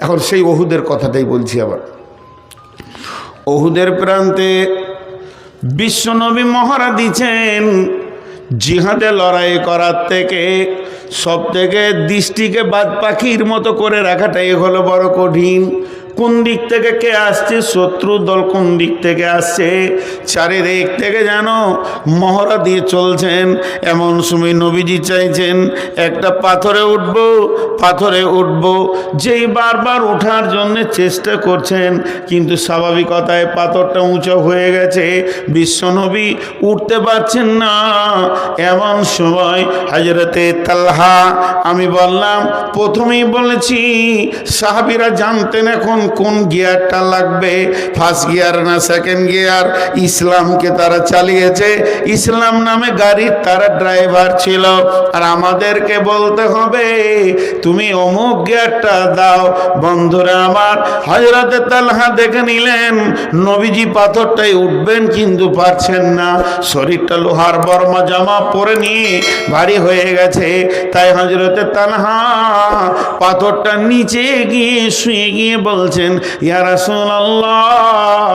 এখন সেই ওহুদের কথাটাই বলছি আবার। ওহুদের প্রান্তে বিশ্বনবী মহড়া দিচ্ছেন, জিহাদে লড়াই করার থেকে সব থেকে দৃষ্টিকে বাদ পাখির মতো করে রাখাটাই হলো বড় কঠিন। কোন দিক থেকে কে আসছে, শত্রু দল কোন দিক থেকে আসছে, চারিদিক থেকে যেন মহড়া দিয়ে চলছেন। এমন সময় নবীজি চাইছেন একটা পাথরে উঠব, যেই বারবার ওঠার জন্য চেষ্টা করছেন, কিন্তু স্বাভাবিকতায় পাথরটা উঁচু হয়ে গেছে, বিশ্বনবী উঠতে পারছেন না। এমন সময় হযরতে তালহা, আমি বললাম প্রথমেই বলেছি সাহাবীরা জানতেন এখন কোন গিয়ারটা লাগবে, ফার্স্ট গিয়ার না সেকেন্ড গিয়ার। ইসলামকে তারা চালিয়েছে, ইসলাম নামে গাড়ির তারা ড্রাইভার ছিল, আর আমাদেরকে বলতে হবে তুমি অমুক গিয়ারটা দাও। বন্ধুরা আমার, হযরতে তালহা দেখে নিলেন নবীজি পাথরটাই উঠবেন কিন্তু পারছেন না, শরীরটা লোহার বর্মা জামা পরে নিয়ে ভারী হয়ে গেছে। তাই হযরতে তালহা পাথরটা নিচে গিয়ে শুয়ে গিয়ে বলছেন, ইয়া রাসূলুল্লাহ,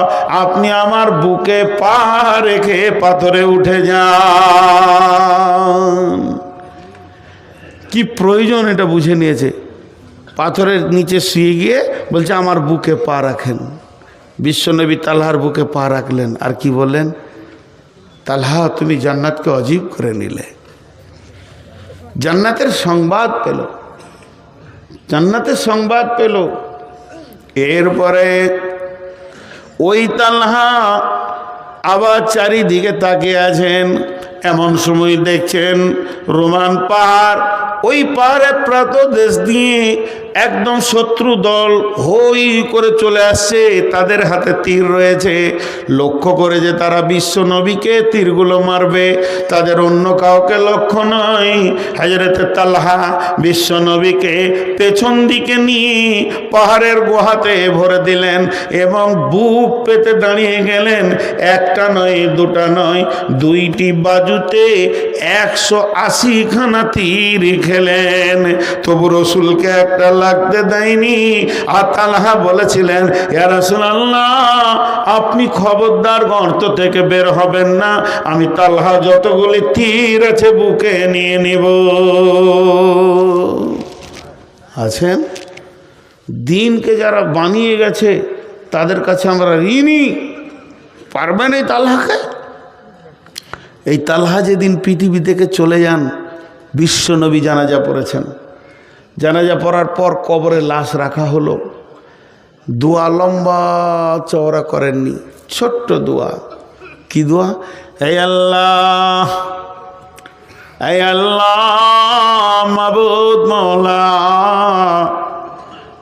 আপনি আমার বুকে পা রেখে পাথরে উঠে যান। কি প্রয়োজন এটা বুঝে নিয়েছে। পাথরের নিচে শুয়ে গিয়ে বলছে আমার বুকে পা রাখেন। বিশ্বনবী তালহার বুকে পা রাখলেন, আর কি বললেন, তালহা তুমি জান্নাতকে অজীব করে নিলে। জান্নাতের সংবাদ পেল, জান্নাতের সংবাদ পেল। এরপরে ওই তালহা আবার চারিদিকে তাকিয়ে আছেন। এমন সময় দেখছেন রোমান পাহাড়, ওই পাহাড়ের প্রান্তদেশ দিয়ে একদম শত্রু দল হই করে চলে আসছে, তাদের হাতে তীর রয়েছে। লক্ষ্য করে যে তারা বিশ্ব নবীকে তীরগুলো মারবে, তাদের অন্য কাউকে লক্ষ্য নয়। হযরতে তালহা বিশ্ব নবীকে পেছন দিকে নিয়ে পাহাড়ের গুহাতে ভরে দিলেন এবং বুক পেতে দাঁড়িয়ে গেলেন। একটা নয়, দুটা নয়, দুইটি বাজুতে 180 খানা তীর খেলেন, তবু রসুলকে একটা লাগতে দেয়নি। আর তালহা বলেছিলেন, ইয়া রাসূলুল্লাহ, আপনি খবরদার গর্ত থেকে বের হবেন না, আমি তালহা যতগুলি তীর আছে বুকে নিয়ে নিব। আছেন দিনকে যারা বানিয়ে গেছে তাদের কাছে আমরা ঋণী। পারবেন এই তালহাকে? এই তালহা যেদিন পৃথিবী থেকে চলে যান, বিশ্ব নবী জানাজা পড়েছেন। জানাজা পড়ার পর কবরে লাশ রাখা হলো। দোয়া লম্বা চওড়া করেননি, ছোট্ট দোয়া। কি দোয়া? হে আল্লাহ, হে আল্লাহ, মাবুদ মওলা,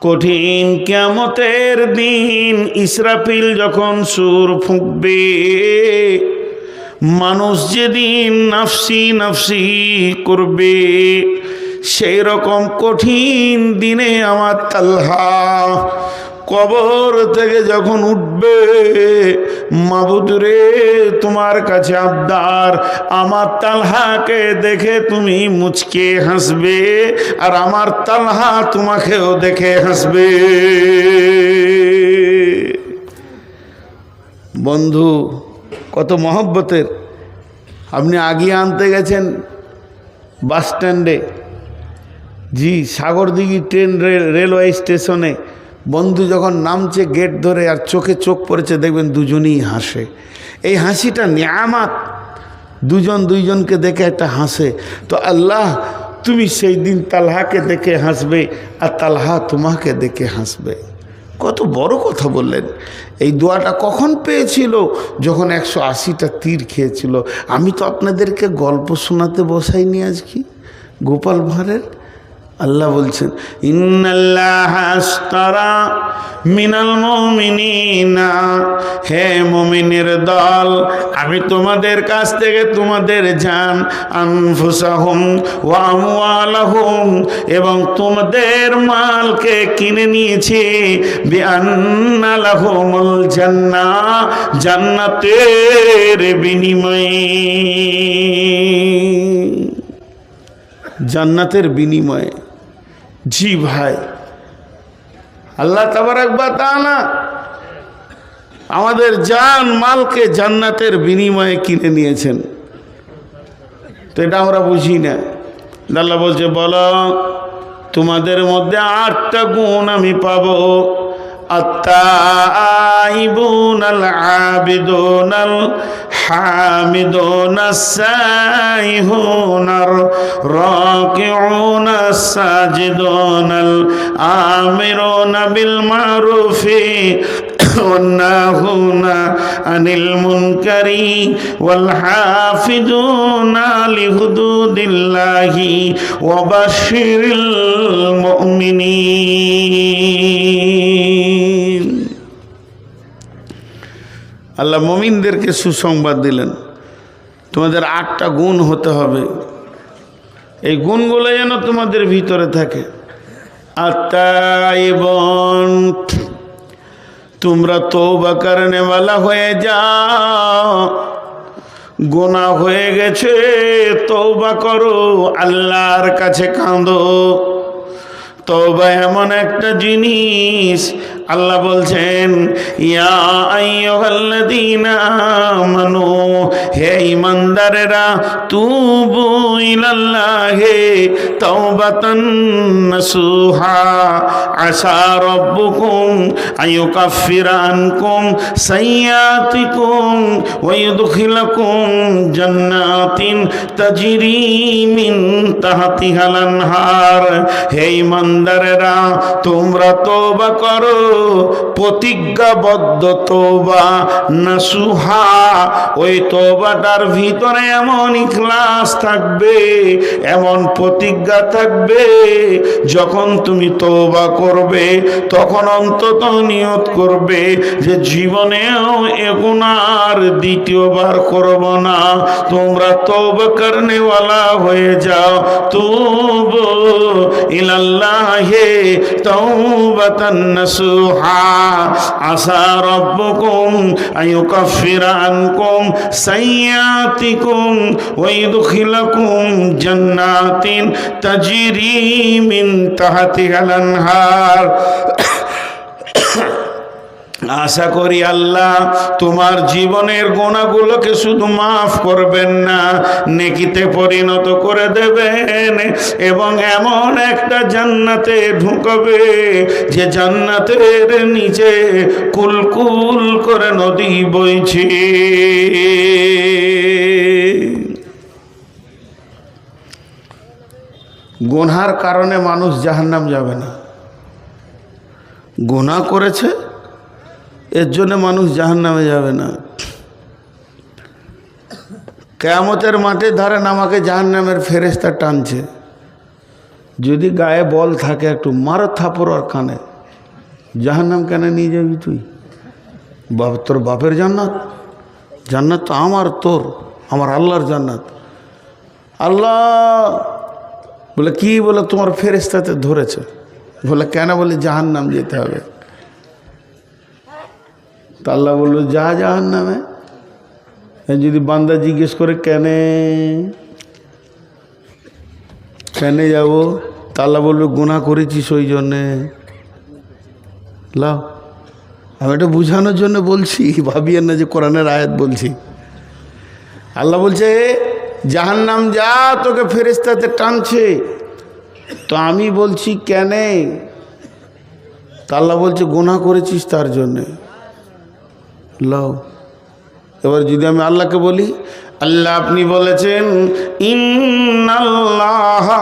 কঠিন কিয়ামতের দিন ইসরাফিল যখন সুর ফুঁকবে, মানুষ যেদিন নাফসি নাফসি করবে, সেই রকম কঠিন দিনে আমার তালহা কবর থেকে যখন উঠবে, মাবুদ রে তোমার কাছে আবদার, আমার তালহাকে দেখে তুমি মুচকে হাসবে, আর আমার তালহা তোমাকেও দেখে হাসবে। বন্ধু কত মহব্বতের। আপনি আগিয়ে আনতে গেছেন বাস স্ট্যান্ডে, জি সাগরদিঘি ট্রেন রেলওয়ে স্টেশনে, বন্ধু যখন নামছে গেট ধরে আর চোখে চোখ পড়েছে, দেখবেন দুজনেই হাসে। এই হাসিটা নিয়ামত, দুজন দুইজনকে দেখে একটা হাসে। তো আল্লাহ তুমি সেই দিন তালহাকে দেখে হাসবে আর তালহা তোমাকে দেখে হাসবে। কত বড় কথা বললেন। এই দোয়াটা কখন পেয়েছিল? যখন 180টা তীর খেয়েছিল। আমি তো আপনাদেরকে গল্প শোনাতে বসাইনি আজকে গোপাল ভাঁড়ের। আল্লাহ বলছেন, ইন্নাল্লাহা আশতারা মিনাল মুমিনিনা, হে মুমিনের দল, আমি তোমাদের কাছ থেকে তোমাদের জান, আনফুসাহুম ওয়া আমওয়ালাহুম, এবং তোমাদের মালকে কিনে নিয়েছি, বিআন্না লাহুমুল জান্নাহ, জান্নাতের বিনিময়ে, জান্নাতের বিনিময়ে। জি ভাই, আল্লাহ তাবারক ওয়া তাআলা আমাদের জান মালকে জান্নাতের বিনিময়ে কিনে নিয়েছেন, তো এটা আমরা বুঝি না। আল্লাহ বলছে, বলো তোমাদের মধ্যে 8টা গুণ আমি পাবো। আত-তাইবুনাল আবিদুনাল হামিদুনাস সাইহুনার রাকিউনাস সাজিদুনাল আমিরুনা বিল মারুফি والناهون عن المنكر والحافظون لحدود الله وبشر المؤمنين। আল্লাহ মুমিনদেরকে সুসংবাদ দিলেন, তোমাদের 8টা গুণ হতে হবে, এই গুণগুলো যেন তোমাদের ভিতরে থাকে। আত-তাইবুন, তোমরা তওবা করনে वाला হয়ে যাও, গুনাহ হয়ে গেছে তওবা করো, আল্লাহর কাছে কাঁদো। তওবা এমন একটা জিনিস, আল্লাহ বলছেন ইয়া আইয়ুহাল্লাযীনা আমানু, হে ঈমানদারেরা, তুবু ইলাল্লাহি তাওবাতান নাসুহা আসা রাব্বুকুম আইয়ুকাফিরা আনকুম সাইয়্যাতিকুম ওয়া ইউদখিলাকুম জান্নাতিন তাজরি মিন তাহতিহাল আনহার। হে ঈমানদারেরা, তোমরা তওবা করো, প্রতিজ্ঞাবদ্ধ তওবা নাসুহা। ওই তওবাটার ভিতরে এমন ইখলাস থাকবে, এমন প্রতিজ্ঞা থাকবে, যখন তুমি তওবা করবে তখন অন্তত নিয়ত করবে যে জীবনেও এ গুনাহ আর দ্বিতীয়বার করব না। তোমরা তওবা করনে वाला হয়ে যাও। তুবু ইলাল্লাহি তাওবাতান নাসুহা আসা রাব্বুকুম আইয়ুকাফিরা আনকুম সাইয়্যাতিকুম ওয়া ইউদখিলাকুম জান্নাতিন তাজরি মিন তাহতিহাল আনহার। আশা করি আল্লাহ তোমার জীবনের গুনাহগুলোকে শুধু মাফ করবেন না, নেকিতে পরিণত করে দেবেন এবং এমন একটা জান্নাতে ঢুকাবে যে জান্নাতের নিচে কুলকুল করে নদী বইছে। গুনার কারণে মানুষ জাহান্নাম যাবে না, গুনাহ করেছে এর জন্য মানুষ জাহান্নামে যাবে না। কিয়ামতের মাঠে ধরেন আমাকে জাহান্নামের ফেরেশতা টানছে, যদি গায়ে বল থাকে একটু মারো থাপড় আর কানে, জাহান্নাম কেন নিয়ে যাবি তুই? তোর বাপের জান্নাত, জান্নাত তো আমার, তোর, আমার আল্লাহর জান্নাত। আল্লাহ বলে কি? বলে তোমার ফেরেশতাতে ধরেছে। বলে কেন? বলে জাহান্নাম যেতে হবে। তা আল্লাহ বলল যা জাহান্নামে। যদি বান্দা জিজ্ঞেস করে কেনে যাব, তা আল্লাহ বলবে গুনাহ করেছিস ওই জন্যে। লাও, আমি এটা বুঝানোর জন্য বলছি, ভাবিয়েন না যে কোরআনের আয়াত বলছি। আল্লাহ বলছে জাহান্নাম যা, তোকে ফেরেশতাতে টানছে। তো আমি বলছি কেনে? তা আল্লাহ বলছে গুনাহ করেছিস তার জন্যে। লাও, এবার যদি আমি আল্লাহকে বলি, আল্লাহ আপনি বলেছেন ইন্নাল্লাহা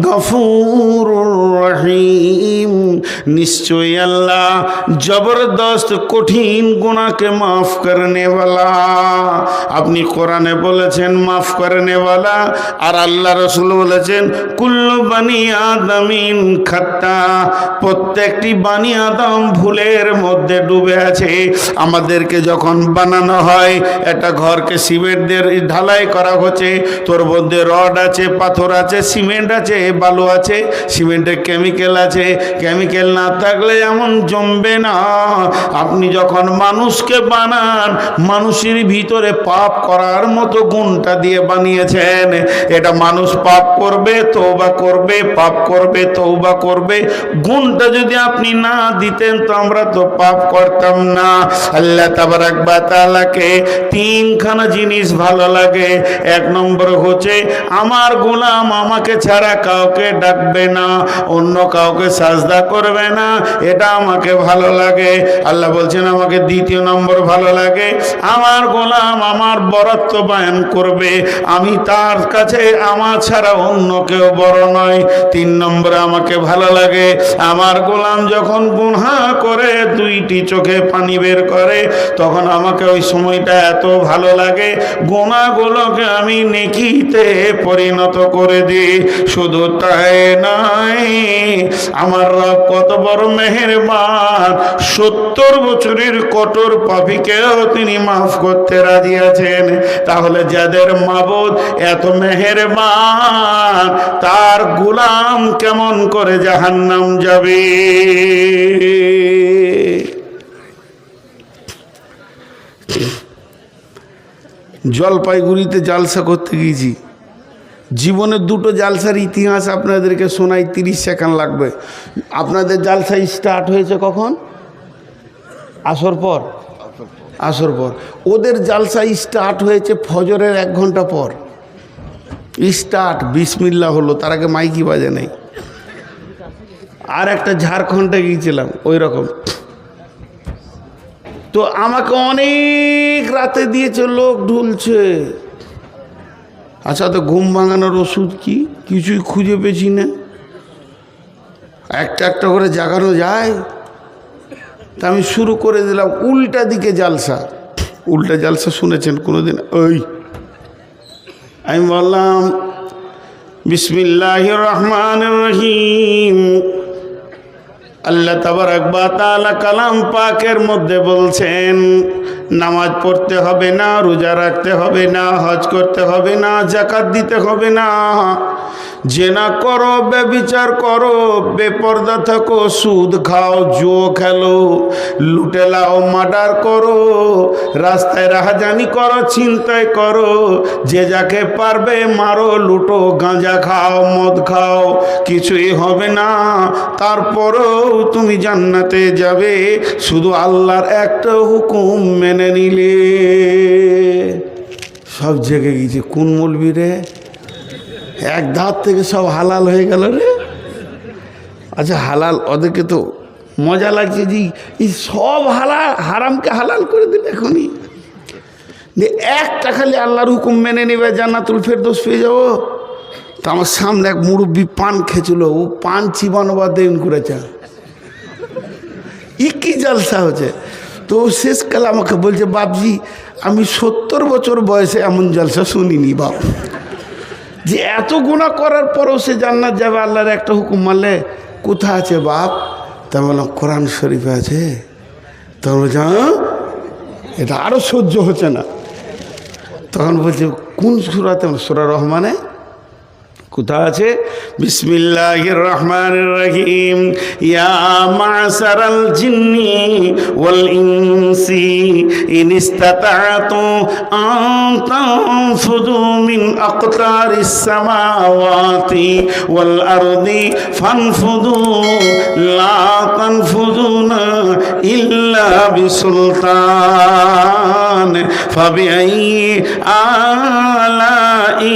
গফুরুর রহিম, নিশ্চয়ই আল্লাহ জবরদস্ত কঠিন গুনাহকে মাফ করনে वाला। আপনি কোরআনে বলেছেন মাফ করনে वाला, আর আল্লাহ রাসূল বলেছেন কুল্লু বানি আদমিন খাত্তা, প্রত্যেকটি বানি আদম ভুলের মধ্যে ডুবে আছে। আমাদেরকে যখন বানানো হয়, একটা ঘরকে সিমেন্ট দিয়ে মসজিদের ঢালাই করা হচ্ছে, তোর মধ্যে রড আছে, পাথর আছে, সিমেন্ট আছে, বালু আছে, সিমেন্টে কেমিক্যাল আছে, কেমিক্যাল না থাকলে এমন জমবে না। আপনি যখন মানুষকে বানান, মানুষের ভিতরে পাপ করার মতো গুণটা দিয়ে বানিয়েছেন। এটা মানুষ পাপ করবে, তওবা করবে, পাপ করবে, তওবা করবে। গুণটা যদি আপনি না দিতেন তো আমরা তো পাপ করতাম না। আল্লাহ তাবারাক ওয়া তাআলাকে তিনখানা জিনিস ভালো লাগে। এক নম্বর হচ্ছে আমার গোলাম আমাকে ছাড়া কাউকে ডাকবে না, অন্য কাউকে সাজদা করবে না, এটা আমাকে ভালো লাগে। আল্লাহ বলছেন আমাকে দ্বিতীয় নম্বর ভালো লাগে আমার গোলাম আমার বরত্ব বয়ান করবে, আমি তার কাছে আমার ছাড়া অন্য কেউ বড় নয়। তিন নম্বরে আমাকে ভালো লাগে আমার গোলাম যখন গুনাহ করে দুইটি চোখে পানি বের করে, তখন আমাকে ওই সময়টা এত ভালো লাগে গুনাহগুলোকে আমি নেকিতে পরিণত করে দিই। শুধু তাই নয়, আমার রব কত বড় মেহেরবান, 70 বছরের কঠোর পাপীকেও তিনি মাফ করতে রাজি আছেন। তাহলে যাদের মাবুদ এত মেহেরবান, তার গোলাম কেমন করে জাহান্নাম যাবে? জলপাইগুড়িতে জালসা করতে গিয়েছি। জীবনের দুটো জালসার ইতিহাস আপনাদেরকে শোনাই, 30 সেকেন্ড লাগবে। আপনাদের জালসা স্টার্ট হয়েছে কখন? আসর পর। আসর পর। ওদের জালসা স্টার্ট হয়েছে ফজরের 1 ঘন্টা পর। স্টার্ট বিসমিল্লাহ হলো, তার আগে মাইকি বাজে নাই। আর একটা ঝাড়খণ্ডে গিয়েছিলাম ওই রকম। তো আমাকে অনেক রাতে দিয়েছে, লোক ঢুলছে। আচ্ছা, তো ঘুম ভাঙানোর ওষুধ কি? কিছুই খুঁজে পেয়েছি না। একটা একটা করে জাগানো যায়? তা আমি শুরু করে দিলাম উল্টা দিকে জালসা। উল্টা জালসা শুনেছেন কোনোদিন? ওই আমি বললাম বিসমিল্লাহির রহমানির রহিম। আল্লাহ তাবারাক ওয়া তাআলা কালাম পাকের মধ্যে বলছেন নামাজ পড়তে হবে না, রোজা রাখতে হবে না, হজ করতে হবে না, যাকাত দিতে হবে না, জেনা করো, ব্যভিচার করো, বেপরদা থাকো, সুদ খাও, জুয়ো খেলো, লুটে লাও, মার্ডার করো, রাস্তায় রাহাজানি করো, ছিনতাই করো, যে যাকে পারবে মারো, লুটো, গাঁজা খাও, মদ খাও, কিছুই হবে না। তারপরও তুমি জান্নাতে যাবে শুধু আল্লাহর একটা হুকুম মেনে নিলে। সব জেগে গেছে। কোন মৌলবি রে? এক ধার থেকে সব হালাল হয়ে গেল রে। আচ্ছা হালাল, ওদেরকে তো মজা লাগছে যে এই সব হালাল, হারামকে হালাল করে দিল এখনই। একটা খালি আল্লাহর হুকুম মেনে নেবে, জান্নাতুল ফেরদৌস পেয়ে যাবো। তো আমার সামনে এক মুরব্বী পান খেয়েছিল, ও পান চিবানোবার দেন করেছে। কি জালসা হচ্ছে। তো শেষকালে আমাকে বলছে বাপজি আমি 70 বছর বয়সে এমন জালসা শুনিনি বাপ, যে এত গুনাহ করার পরও সে জান্নাত যাবে আল্লাহর একটা হুকুম মানলে। কোথায় আছে বাপ? তা বললাম কোরআন শরীফে আছে। তখন বলছে হ্যাঁ, এটা আরও সহ্য হচ্ছে না। তখন বলছে কোন সূরাতে? সূরা রহমানে। কোথায় আছে? বিসমিল্লাহির রহমানির রহিম। ইয়া মা'শারাল জিন্নি ওয়াল ইনসি ইন ইসতাতা'তু আন তানফুযু মিন আকতারিস সামাওয়াতি ওয়াল আরদি ফানফুযু লা তানফুযুনা ইল্লা বিসুলতান ফাবিআইয়ি আলাই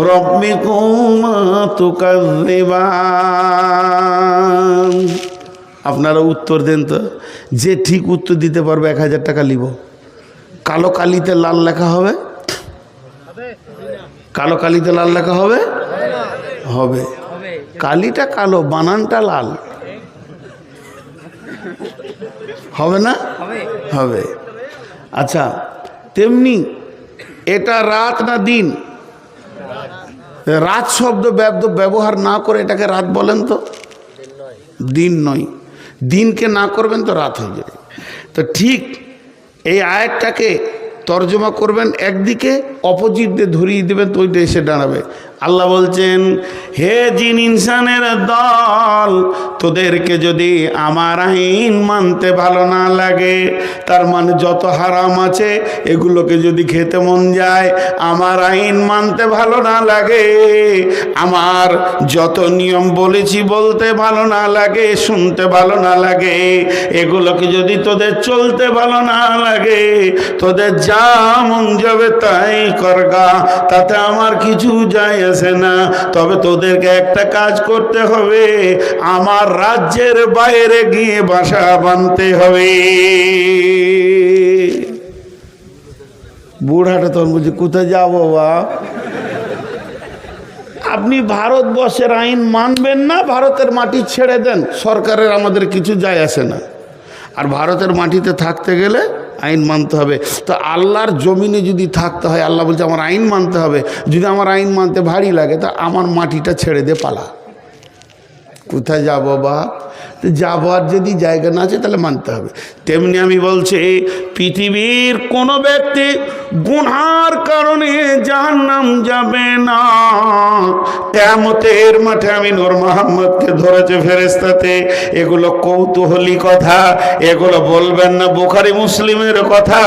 রাব্বিকুমা তুকাযযিবান। আপনারা উত্তর দেন তো। যে ঠিক উত্তর দিতে পারবে 1000 টাকা নিব। কালো কালিতে লাল লেখা হবে? কালো কালিতে লাল লেখা হবে? হবে। কালিটা কালো, বানানটা লাল হবে না? হবে। আচ্ছা, তেমনি এটা রাত না দিন? রাত শব্দ ব্যবহার না করে এটাকে রাত বলেন তো? দিন নয়। দিনকে না করবেন তো রাত হয়ে যাবে। তো ঠিক এই আয়াতটাকে তর্জমা করবেন একদিকে, অপোজিট দিয়ে ধরিয়ে দেবেন, তো ওইটা এসে দাঁড়াবে। আল্লাহ বলছেন, হে জিন ইনসানের দল, তোদেরকে যদি আমার আইন মানতে ভালো না লাগে, তার মানে যত হারাম আছে এগুলোকে যদি খেতে মন যায়, আমার আইন মানতে ভালো না লাগে, আমার যত নিয়ম বলেছি বলতে ভালো না লাগে, শুনতে ভালো না লাগে, এগুলোকে যদি তোদের চলতে ভালো না লাগে, তোদের যা মন যাবে তাই করগা, তাতে আমার কিছু যায় আসে না। তবে তোদেরকে একটা কাজ করতে হবে, আমার রাজ্যের বাইরে গিয়ে বাসা বাঁধতে হবে। বুড়াটা তখন বলছে, কোথায় যাবো বা? আপনি ভারতবর্ষের আইন মানবেন না, ভারতের মাটি ছেড়ে দেন, সরকারের আমাদের কিছু যায় আসে না। আর ভারতের মাটিতে থাকতে গেলে আইন মানতে হবে। তো আল্লাহর জমিনে যদি থাকতে হয়, আল্লাহ বলছে আমার আইন মানতে হবে। যদি আমার আইন মানতে ভারী লাগে, তা আমার মাটিটা ছেড়ে দে, পালা। কোথায় যাবো বা? যাবার যদি জায়গা না আছে তাহলে মানতে হবে। তেমনি আমি বলছি, পৃথিবীর কোনো ব্যক্তি গুনার কারণে জাহান্নাম যাবে না। কিয়ামতের মাঠে আমি নূর মোহাম্মদকে ধরেছে ফেরেশতাতে। এগুলো কৌতূহলী কথা, এগুলো বলবেন না বুখারী মুসলিমের কথা,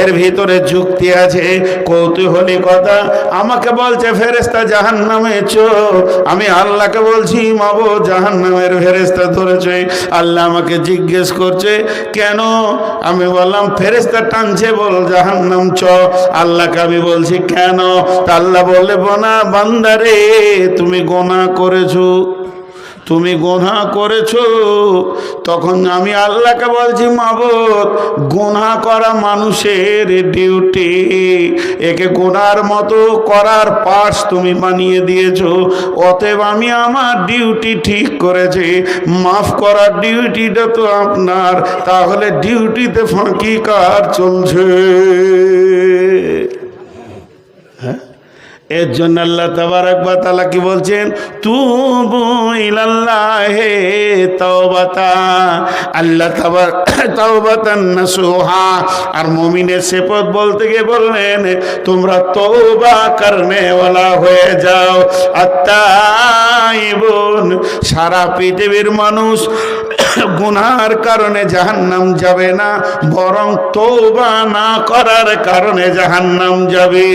এর ভিতরে যুক্তি আছে, কৌতূহলী কথা। আমাকে বলছে ফেরেশতা জাহান্নামে চো, আমি আল্লাহকে বলছি মাবুদ জাহান্নামের ফেরেশতা ধরেছে। আল্লাহ আমাকে জিজ্ঞেস করছে কেন? আমি বললাম ফেরেশতা টানছে, বল জাহান্নাম চ। আল্লাহকে আমি বলছি কেন? তা আল্লাহ বলে, বনা বান্দারে তুমি গুনাহ করেছো, তুমি গুনাহ করেছো। তখন আমি আল্লাহকে বলছি মাবুদ, গুনাহ করা মানুষের ডিউটি, একে গুনার মতো করার পার্টস তুমি বানিয়ে দিয়েছো। অতএব আমি আমার ডিউটি ঠিক করেছি, মাফ করার ডিউটিটা তো আপনার, তাহলে ডিউটিতে ফাঁকি কার চলছে? হ্যাঁ, এর জন্য আল্লাহ তাবারক ওয়া তাআলা কি বলছেন? তুবু ইলাল্লাহি তাওবাতা, আল্লাহ তাওবাতান নাসুহা। আর মুমিনের সিফত বলতে গিয়ে বললেন তোমরা তওবা করনে ওয়ালা হয়ে যাও। আত্তাইবুন, সারা পৃথিবীর মানুষ গুনার কারণে জাহান্নাম যাবে না, বরং তওবা না করার কারণে জাহান্নাম যাবে।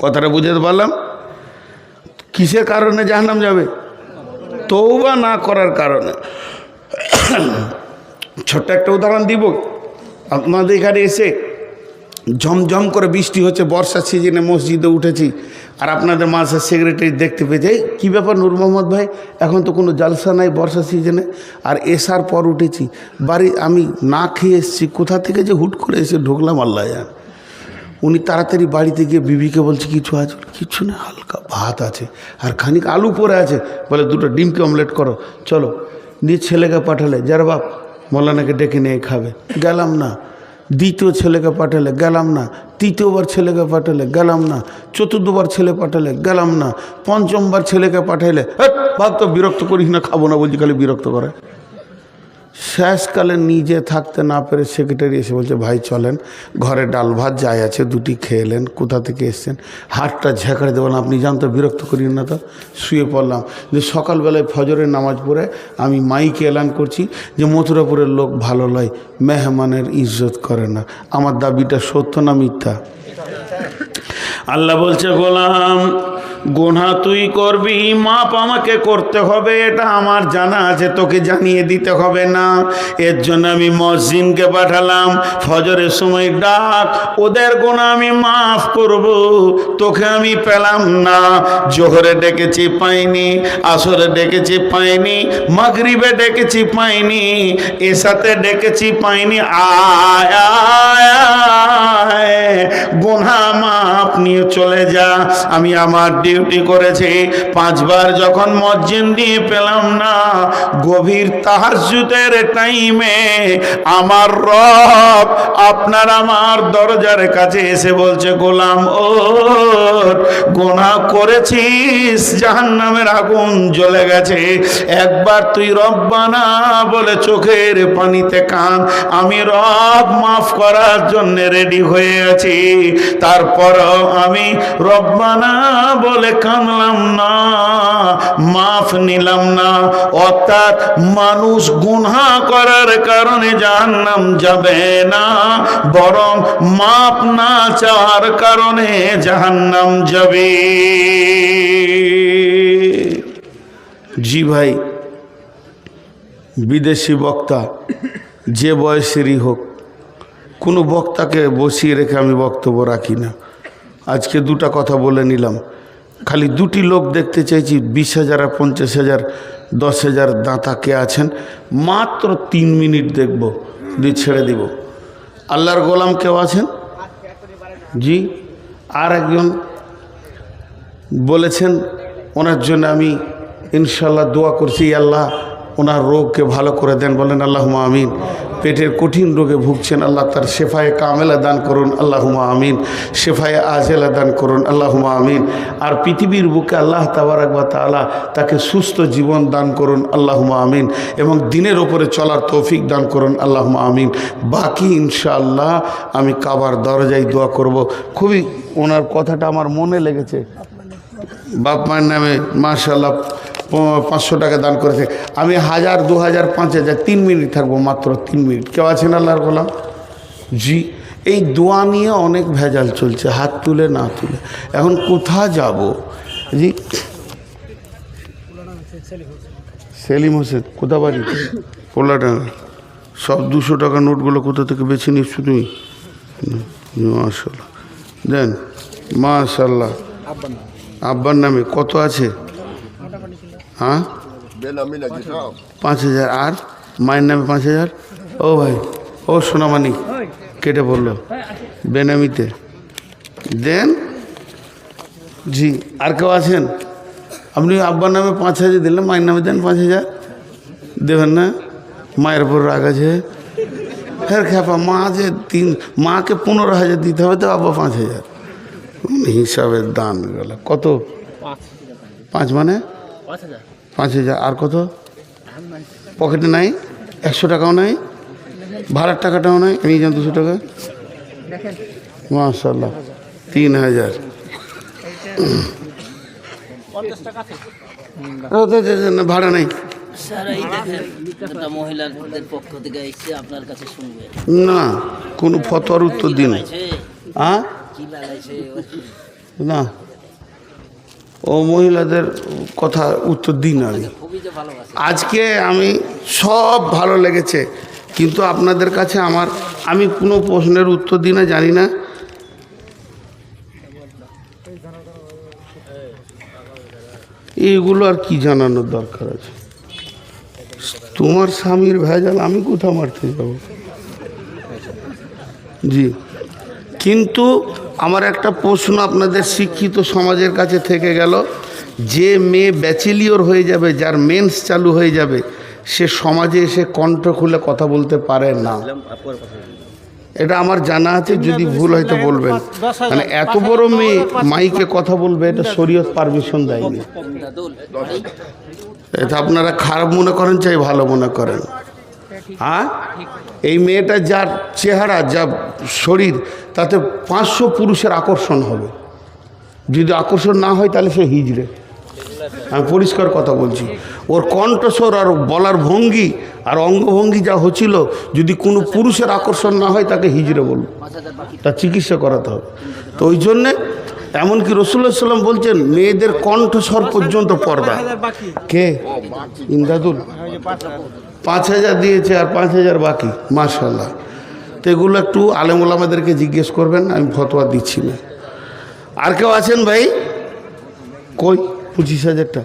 কথাটা বুঝতে পারলাম? কিসের কারণে জাহান্নাম যাবে? তওবা না করার কারণে। ছোট্ট একটা উদাহরণ দিব। আপনাদের এখানে এসে ঝমঝম করে বৃষ্টি হচ্ছে, বর্ষার সিজনে মসজিদে উঠেছি, আর আপনাদের মাঝে সেক্রেটারি দেখতে পেয়েছে, কী ব্যাপার নূর মোহাম্মদ ভাই, এখন তো কোনো জালসা নাই বর্ষা সিজনে, আর এসার পর উঠেছি বাড়ি, আমি না খেয়ে এসেছি, কোথা থেকে যে হুট করে এসে ঢুকলাম আল্লাহ জান। উনি তাড়াতাড়ি বাড়িতে গিয়ে বিবিকে বলছে কিছু আছে? কিছু না, হালকা ভাত আছে আর খানিক আলু পরে আছে, বলে দুটো ডিমকে অমলেট করো, চলো। নিয়ে ছেলেকে পাঠালে, যার বাপ মৌলানাকে ডেকে নিয়ে খাবে, গেলাম না। দ্বিতীয় ছেলেকে পাঠালে, গেলাম না। তৃতীয়বার ছেলেকে পাঠালে, গেলাম না। চতুর্থবার ছেলে পাঠালে, গেলাম না। পঞ্চমবার ছেলেকে পাঠাইলে, ভাত তো বিরক্ত করিস না, খাবো না বলছি, খালি বিরক্ত করে। শেষকালে নিজে থাকতে না পেরে সেক্রেটারি এসে বলছে ভাই চলেন, ঘরে ডাল ভাত যাই আছে দুটি খেলেন, কোথা থেকে এসছেন? হাতটা ঝেঁকড়ে দেবেন, আপনি জান তো, বিরক্ত করিন না তো। শুয়ে পড়লাম। যে সকালবেলায় ফজরের নামাজ পড়ে আমি মাইকে এলান করছি যে মথুরাপুরের লোক ভালো লয়, মেহমানের ইজ্জত করে না। আমার দাবিটা সত্য না মিথ্যা? আল্লাহ বলছে গোলাম, গুনাহ তুই করবি, মাপ আমাকে করতে হবে, এটা আমার জানা আছে, তোকে জানিয়ে দিতে হবে না। এর জন্য আমি মুয়াজ্জিনকে পাঠালাম, ফজরের সময় ডাক, ওদের গুনাহ আমি মাফ করব, তোকে আমি পেলাম না। জোহরে ডেকেছি পাইনি, আসরে ডেকেছি পাইনি, মাগরিবে ডেকেছি পাইনি, এশাতে ডেকেছি পাইনি, আয় আয় গুনাহ মাপ নিয়ে চলে যা। আমি আমার ডিউটি করেছে, 5 বার যখন মুয়াজ্জিন দিয়ে পেলাম না, গভীর তাহাজ্জুদের টাইমে আমার রব আপনার আমার দরজার কাছে এসে বলছে, গোলাম ও গুনাহ করেছিস, জাহান্নামের আগুন জ্বলে গেছে, একবার তুই রব্বানা বলে চোখের পানিতে কাঁদ, আমি রব মাফ করার জন্য রেডি হয়ে আছি। তারপরও আমি রব্বানা বলে কাঁদলাম না, মাফ নিলাম না। অর্থাৎ মানুষ গুনাহ করার কারণে জাহান্নাম যাবে না, বরং মাফ না চাওয়ার কারণে জাহান্নাম যাবে। জি ভাই, বিদেশি বক্তা যে বয়সেরই হোক, কোনো বক্তাকে বসিয়ে রেখে আমি বক্তব্য রাখি না। আজকে 2টা কথা বলে নিলাম, খালি 2টি লোক দেখতে চাইছি, 20,000 আর 50,000 10,000 দাঁতা কে আছেন, মাত্র 3 মিনিট দেখব, দিয়ে ছেড়ে দিব। আল্লাহর গোলাম কেউ আছেন? জি। আর একজন বলেছেন, ওনার জন্য আমি ইনশাল্লাহ দোয়া করছি, আল্লাহ ওনার রোগকে ভালো করে দেন, বলেন আল্লাহুম্মা আমিন। পেটের কঠিন রোগে ভুগছেন, আল্লাহ তার শেফায়ে কামেলা দান করুন, আল্লাহুম্মা আমিন। শেফায়ে আজেলা দান করুন, আল্লাহুম্মা আমিন। আর পৃথিবীর বুকে আল্লাহ তাবারাক ওয়া তাআলা তাকে সুস্থ জীবন দান করুন, আল্লাহুম্মা আমিন। এবং দিনের ওপরে চলার তৌফিক দান করুন, আল্লাহুম্মা আমিন। বাকি ইনশাআল্লাহ আমি কাবার দরজায় দোয়া করব। খুবই ওনার কথাটা আমার মনে লেগেছে। বাপ মায়ের নামে মাশাআল্লাহ 500 টাকা দান করেছে। আমি 1000 2000 5000 3 মিনিট থাকবো, মাত্র 3 মিনিট। কেউ আছেন আল্লাহর গোলাম? জি। এই দোয়া নিয়ে অনেক ভেজাল চলছে, হাত তুলে না তুলে। এখন কোথা যাব? জি, সেলিম হোসেন। কোথা বাড়ি? পোলাডাঙ্গা। সব 200 টাকা নোটগুলো কোথা থেকে বেছে নিচ্ছ তুমি? মাশাআল্লাহ দেন, মাশাআল্লাহ। আব্বার নামে কত আছে? হ্যাঁ, 5,000। আর মায়ের নামে 5,000। ও ভাই, ও সোনামানি কেটে পড়লো, বেনামিতে দেন। জি। আর কেউ আছেন? আপনি আব্বার নামে 5,000 দিলেন, মায়ের নামে দেন 5,000। দেবেন না? মায়ের উপর রাগ আছে? হ্যাঁ খ্যাপা, মা যে মাকে 15,000 দিতে হবে, তো আব্বা 5,000 হিসাবের দান গেল। কত? 5 মানে 5,000। আর কত? পকেটে নাই? 100 টাকাও নাই? ভাড়ার টাকাটাও নাই? নিয়ে যান 200 টাকা। মাশাআল্লাহ 3,000। ভাড়া নাই? না, কোনো ফতোয়ার উত্তর দিন না, ও মহিলাদের কথা উত্তর দিন। আজকে আমি সব ভালো লেগেছে, কিন্তু আপনাদের কাছে আমি কোনো প্রশ্নের উত্তর দিই না, জানি না। এইগুলো আর কি জানানোর দরকার আছে? তোমার স্বামীর ভেজাল আমি কোথাও মারতে যাব? জি। কিন্তু আমার একটা প্রশ্ন আপনাদের শিক্ষিত সমাজের কাছে থেকে গেল, যে মেয়ে ব্যাচেলিয়র হয়ে যাবে, যার মেন্স চালু হয়ে যাবে, সে সমাজে এসে কণ্ঠ খুলে কথা বলতে পারে না। এটা আমার জানা আছে, যদি ভুল হয়তো বলবেন। মানে এত বড় মেয়ে মাইকে কথা বলবে, এটা শরীয়ত পারমিশন দেয়নি। এটা আপনারা খারাপ মনে করেন চাই ভালো মনে করেন। হ্যাঁ, এই মেয়েটা যার চেহারা, যা শরীর, তাতে 500 পুরুষের আকর্ষণ হবে। যদি আকর্ষণ না হয় তাহলে সে হিজড়ে। আমি পরিষ্কার কথা বলছি। ওর কণ্ঠস্বর আর বলার ভঙ্গি আর অঙ্গভঙ্গি যা হচ্ছিল, যদি কোনো পুরুষের আকর্ষণ না হয় তাকে হিজড়ে বলব, তার চিকিৎসা করাতে হবে। তো ওই জন্যে এমনকি রাসূলুল্লাহ সাল্লাল্লাহু আলাইহি ওয়াসাল্লাম বলছেন, মেয়েদের কণ্ঠস্বর পর্যন্ত পর্দা। কে? ইমদাদুল 5,000 দিয়েছে আর 5,000 বাকি। মাশাআল্লাহ। তো এগুলো একটু আলেম ওলামাদেরকে জিজ্ঞেস করবেন, আমি ফতোয়া দিচ্ছি না। আর কেউ আছেন ভাই? কই 25,000টা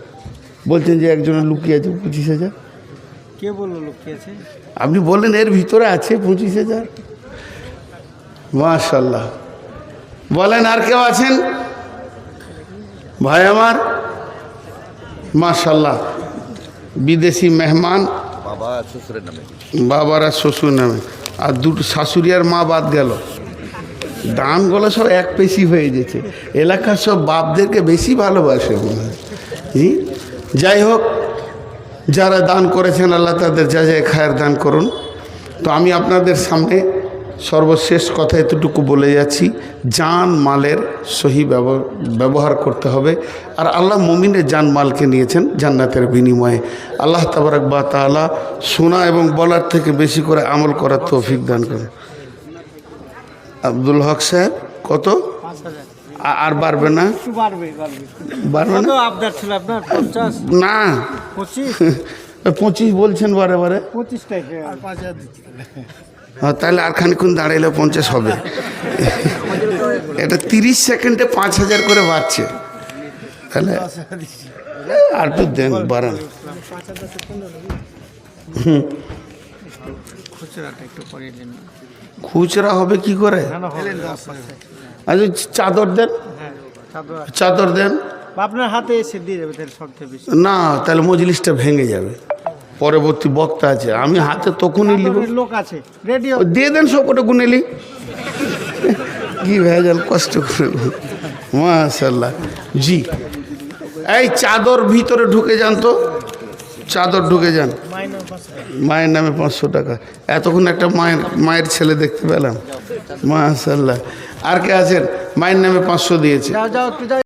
বলছেন যে একজনের লুকিয়ে আছে 25,000। কে বললো লুকিয়ে আছে? আপনি বললেন এর ভিতরে আছে 25,000। মাশাআল্লাহ। বলেন আর কেউ আছেন? ভাই আমার মাশাল্লাহ, বিদেশি মেহমান, বাবা শ্বশুরের নামে। বাবার আর শ্বশুর নামে, আর দুটো শাশুড়ি আর মা বাদ গেল। দানগুলো সব এক পেশি হয়ে গেছে, এলাকার সব বাপদেরকে বেশি ভালোবাসে মনে হয়। যাই হোক, যারা দান করেছেন আল্লাহ তাদের যা যায় খায়ের দান করুন। তো আমি আপনাদের সামনে সর্বশেষ কথা এতটুকু বলে যাচ্ছি, জান মালের সহি ব্যবহার করতে হবে। আর আল্লাহ মুমিনের জান মালকে নিয়েছেন জান্নাতের বিনিময়ে। আল্লাহ তাবারক ওয়া তাআলা শোনা এবং বলার থেকে বেশি করে আমল করার তৌফিক দান করে। আব্দুল হক সাহেব কত? 5,000 আর বাড়বে না? একটু বাড়বে বাড়বে না? কত আপনার ছিল? আপনার 50 না 25 25 বলছেন বারে বারে। 25 টাকা আর 5,000 দিচ্ছি। তাহলে আর খানিক্ষণ দাঁড়াইলে 50 হবে। এটা 30 সেকেন্ডে 5,000 করে বাড়ছে, তাহলে আর একটু দেন, বাড়ান। খুচরাটা একটু করিয়ে দিন। খুচরা হবে কি করে? আচ্ছা চাদর দেন, হ্যাঁ, চাদর চাদর দেন। আপনার হাতে এসে দিয়ে যাবে, তাহলে সবচেয়ে বেশি। না তাহলে মজলিসটা ভেঙে যাবে, পরবর্তী বক্তা আছে, আমি হাতে তখনই নিব। চাদরের লোক আছে রেডি। দিয়ে দেন সবকটা গুনেলি, কি ভেজাল, কষ্ট করে। মাশাল্লাহ। জি, এই চাদর ভিতরে ঢুকে যান তো, চাদর ঢুকে যান। মায়ের নামে 500 টাকা। এতক্ষণ একটা মায়ের ছেলে দেখতে পেলাম, মাশাল্লাহ। আর কে আছেন? মায়ের নামে 500 দিয়েছে। যাও যাও একটু যাও।